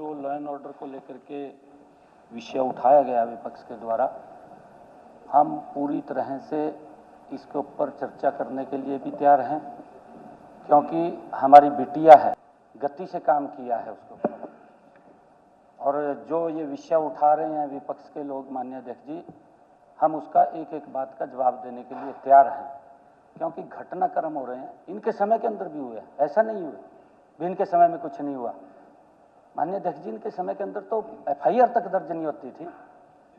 जो law and order को लेकर के विषय उठाया गया विपक्ष के द्वारा, हम पूरी तरह से इसके ऊपर चर्चा करने के लिए भी तैयार हैं, क्योंकि हमारी बिटिया है, गति से काम किया है उसके ऊपर। और जो ये विषय उठा रहे हैं विपक्ष के लोग, माननीय अध्यक्ष जी, हम उसका एक एक बात का जवाब देने के लिए तैयार हैं, क्योंकि घटनाक्रम हो रहे हैं। इनके समय के अंदर भी हुए, ऐसा नहीं हुए भी इनके समय में कुछ नहीं हुआ। माननीय अध्यक्ष जी, इनके समय के अंदर तो एफआईआर तक दर्ज नहीं होती थी।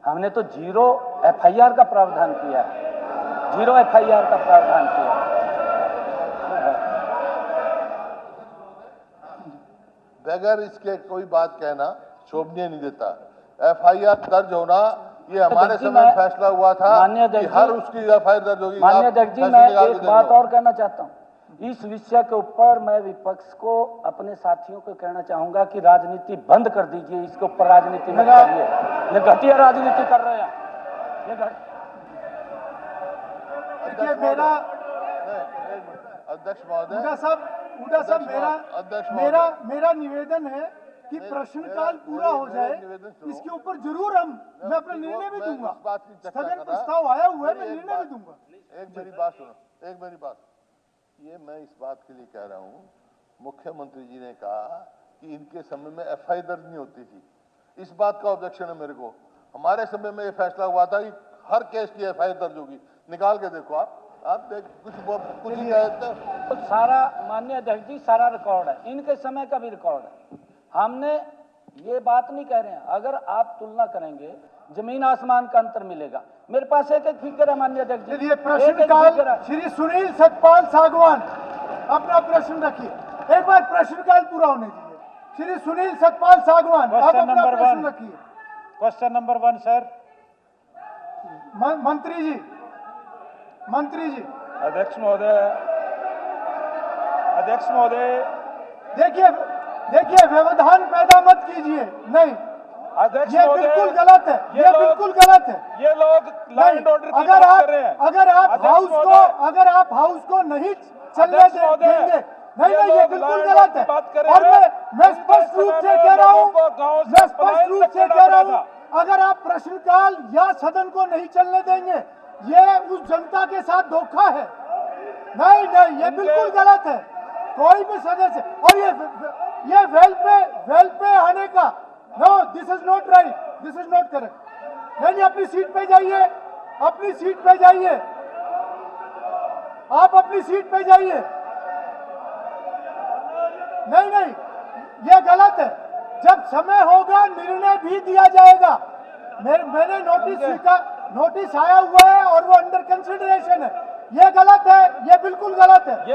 हमने तो 0 एफआईआर का प्रावधान किया है, 0 एफआईआर का प्रावधान किया है। बगैर इसके कोई बात कहना शोभनीय नहीं देता। एफआईआर दर्ज होना ये हमारे समय फैसला हुआ था कि हर उसकी एफआईआर दर्ज होगी। माननीय अध्यक्ष जी, मैं एक बात और कहना चाहता हूँ। इस विषय के ऊपर मैं विपक्ष को, अपने साथियों को कहना चाहूंगा कि राजनीति बंद कर दीजिए, इसके ऊपर राजनीति मत करिए। ये घटिया राजनीति कर रहे हैं। ये मेरा अध्यक्ष महोदय, हुड्डा साहब, मेरा निवेदन है कि प्रश्नकाल पूरा हो जाए, इसके ऊपर जरूर मैं अपना निर्णय भी दूंगा। स्थगन प्रस्ताव आया हुआ है, मैं निर्णय भी दूंगा। एक मेरी बात सुनो, एक मेरी बात। ये मैं इस बात के लिए कह रहा हूँ, मुख्यमंत्री जी ने कहा कि इनके समय में एफआईआर दर्ज नहीं होती थी। इस बात का ऑब्जेक्शन है मेरे को। हमारे समय में ये फैसला हुआ था कि हर केस की एफआईआर दर्ज होगी। निकाल के देखो आप देख, कुछ नहीं है तो सारा, माननीय अध्यक्ष जी, सारा रिकॉर्ड है, इनके समय का भी रिकॉर्ड है। हमने ये बात नहीं कह रहे हैं, अगर आप तुलना करेंगे जमीन आसमान का अंतर मिलेगा। मेरे पास एक फिगर है माननीय अध्यक्ष जी। चलिए, प्रश्नकाल श्री सुनील सतपाल सागवान, अपना प्रश्न रखिए। एक बार प्रश्नकाल पूरा होने दीजिए। श्री सुनील सतपाल सागवान, आप अपना प्रश्न रखिए। Question number 1 sir. मंत्री जी। अध्यक्ष महोदय, देखिए, व्यवधान पैदा मत कीजिए। नहीं, अध्यक्ष ये महोदय, बिल्कुल गलत है। ये बिल्कुल गलत है। ये लोग लॉ एंड ऑर्डर की बात कर रहे हैं। अगर आप हाउस को नहीं चलने देंगे, नहीं, ये बिल्कुल गलत है। और मैं स्पष्ट रूप से कह रहा हूँ, अगर आप प्रश्नकाल या सदन को नहीं चलने देंगे, ये उस जनता के साथ धोखा है। नहीं, ये बिल्कुल गलत है। कोई भी सदस्य, और ये वेल पे आने का, no, this is not right, this is not correct. नहीं, अपनी सीट पे जाइए, अपनी सीट पे जाइए, आप अपनी सीट पे जाइए। नहीं, ये गलत है। जब समय होगा निर्णय भी दिया जाएगा। मैंने नोटिस आया हुआ है और वो अंडर कंसिडरेशन है। ये गलत है, ये बिल्कुल गलत है।